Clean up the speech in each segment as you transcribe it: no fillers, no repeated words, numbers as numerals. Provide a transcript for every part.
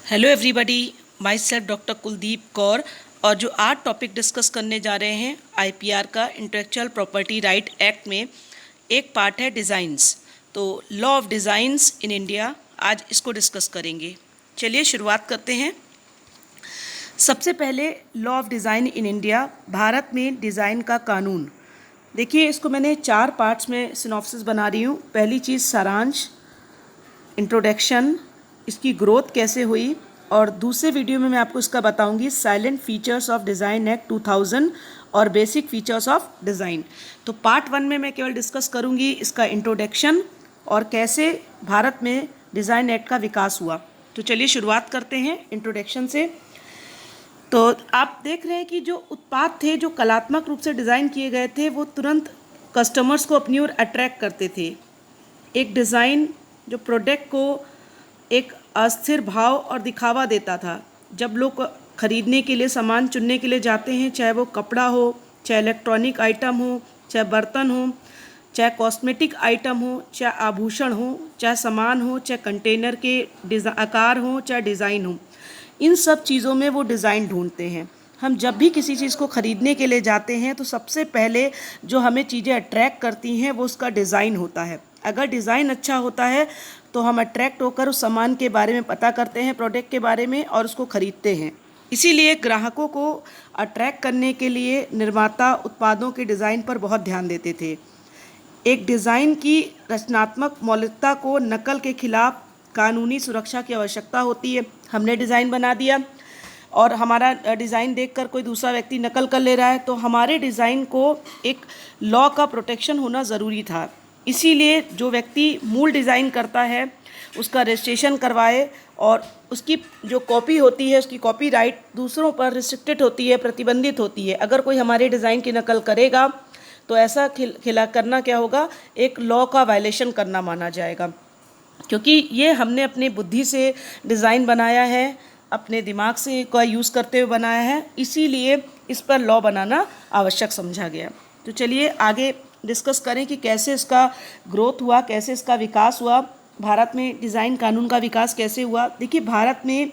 Hello everybody, my self doctor Kuldeep Kaur. और जो आज टॉपिक डिस्कस करने जा रहे हैं आईपीआर का इंटेलेक्चुअल प्रॉपर्टी राइट एक्ट में एक पार्ट है डिज़ाइंस। तो law of designs in India, आज इसको डिस्कस करेंगे। चलिए शुरुआत करते हैं। सबसे पहले law of design in India, Bharat में डिज़ाइन का कानून। देखिए, इसको मैंने 4 पार्ट्स में सिनॉप्सिस बना रही हूँ। पहली चीज़ सारांश, इंट्रोडक्शन, इसकी ग्रोथ कैसे हुई, और दूसरे वीडियो में मैं आपको इसका बताऊंगी salient features of design act 2000 और बेसिक फीचर्स ऑफ डिज़ाइन। तो पार्ट 1 में मैं केवल डिस्कस करूंगी इसका इंट्रोडक्शन और कैसे भारत में डिज़ाइन एक्ट का विकास हुआ। तो चलिए शुरुआत करते हैं इंट्रोडक्शन से। तो आप देख रहे हैं कि जो उत्पाद थे जो कलात्मक रूप से डिज़ाइन किए गए थे वो तुरंत कस्टमर्स को अपनी ओर अट्रैक्ट करते थे। एक डिज़ाइन जो प्रोडक्ट को एक अस्थिर भाव और दिखावा देता था। जब लोग खरीदने के लिए सामान चुनने के लिए जाते हैं, चाहे वो कपड़ा हो, चाहे इलेक्ट्रॉनिक आइटम हो, चाहे बर्तन हो, चाहे कॉस्मेटिक आइटम हो, चाहे आभूषण हो, चाहे सामान हो, चाहे कंटेनर के आकार हो, चाहे डिज़ाइन हो, इन सब चीज़ों में वो डिज़ाइन ढूंढते हैं। हम जब भी किसी चीज़ को ख़रीदने के लिए जाते हैं तो सबसे पहले जो हमें चीज़ें अट्रैक्ट करती हैं वो उसका डिज़ाइन होता है। अगर डिज़ाइन अच्छा होता है तो हम अट्रैक्ट होकर उस सामान के बारे में पता करते हैं, प्रोडक्ट के बारे में, और उसको ख़रीदते हैं। इसीलिए ग्राहकों को अट्रैक्ट करने के लिए निर्माता उत्पादों के डिज़ाइन पर बहुत ध्यान देते थे। एक डिज़ाइन की रचनात्मक मौलिकता को नकल के खिलाफ कानूनी सुरक्षा की आवश्यकता होती है। हमने डिज़ाइन बना दिया और हमारा डिज़ाइन देखकर कोई दूसरा व्यक्ति नकल कर ले रहा है, तो हमारे डिज़ाइन को एक लॉ का प्रोटेक्शन होना ज़रूरी था। इसीलिए जो व्यक्ति मूल डिज़ाइन करता है उसका रजिस्ट्रेशन करवाए, और उसकी जो कॉपी होती है उसकी कॉपीराइट दूसरों पर रिस्ट्रिक्टेड होती है, प्रतिबंधित होती है। अगर कोई हमारे डिज़ाइन की नकल करेगा तो ऐसा खिला करना क्या होगा, एक लॉ का वायलेशन करना माना जाएगा, क्योंकि ये हमने अपनी बुद्धि से डिज़ाइन बनाया है, अपने दिमाग से का यूज़ करते हुए बनाया है, इसीलिए इस पर लॉ बनाना आवश्यक समझा गया। तो चलिए आगे डिस्कस करें कि कैसे इसका ग्रोथ हुआ, कैसे इसका विकास हुआ, भारत में डिज़ाइन कानून का विकास कैसे हुआ। देखिए, भारत में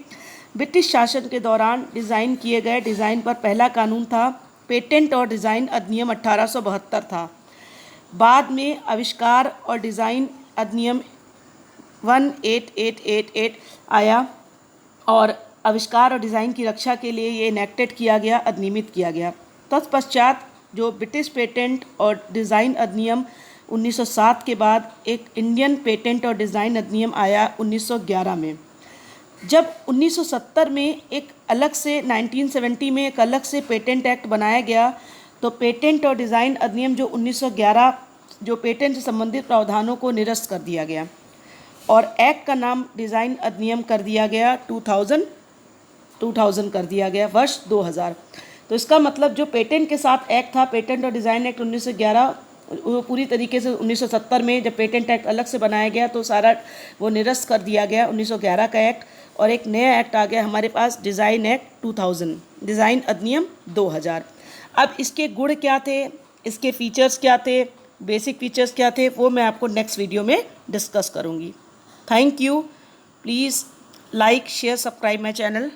ब्रिटिश शासन के दौरान डिज़ाइन किए गए डिज़ाइन पर पहला कानून था पेटेंट और डिज़ाइन अधिनियम 1872 था। बाद में आविष्कार और डिज़ाइन अधिनियम 18888 आया और आविष्कार और डिज़ाइन की रक्षा के लिए ये इनेक्टेड किया गया, अधिनियमित किया गया। तत्पश्चात जो ब्रिटिश पेटेंट और डिज़ाइन अधिनियम 1907 के बाद एक इंडियन पेटेंट और डिज़ाइन अधिनियम आया 1911 में। जब 1970 में एक अलग से 1970 में एक अलग से पेटेंट एक्ट बनाया गया, तो पेटेंट और डिज़ाइन अधिनियम जो 1911 जो पेटेंट से संबंधित प्रावधानों को निरस्त कर दिया गया और एक्ट का नाम डिज़ाइन अधिनियम कर दिया गया 2000 कर दिया गया, वर्ष 2000। तो इसका मतलब जो पेटेंट के साथ एक्ट था, पेटेंट और डिज़ाइन एक्ट 1911, वो पूरी तरीके से 1970 में जब पेटेंट एक्ट अलग से बनाया गया तो सारा वो निरस्त कर दिया गया 1911 का एक्ट, और एक नया एक्ट आ गया हमारे पास, डिज़ाइन एक्ट 2000, डिज़ाइन अधिनियम 2000। अब इसके गुण क्या थे, इसके फीचर्स क्या थे, बेसिक फीचर्स क्या थे, वो मैं आपको नेक्स्ट वीडियो में डिस्कस करूँगी। Thank you. Please like, share, subscribe my channel.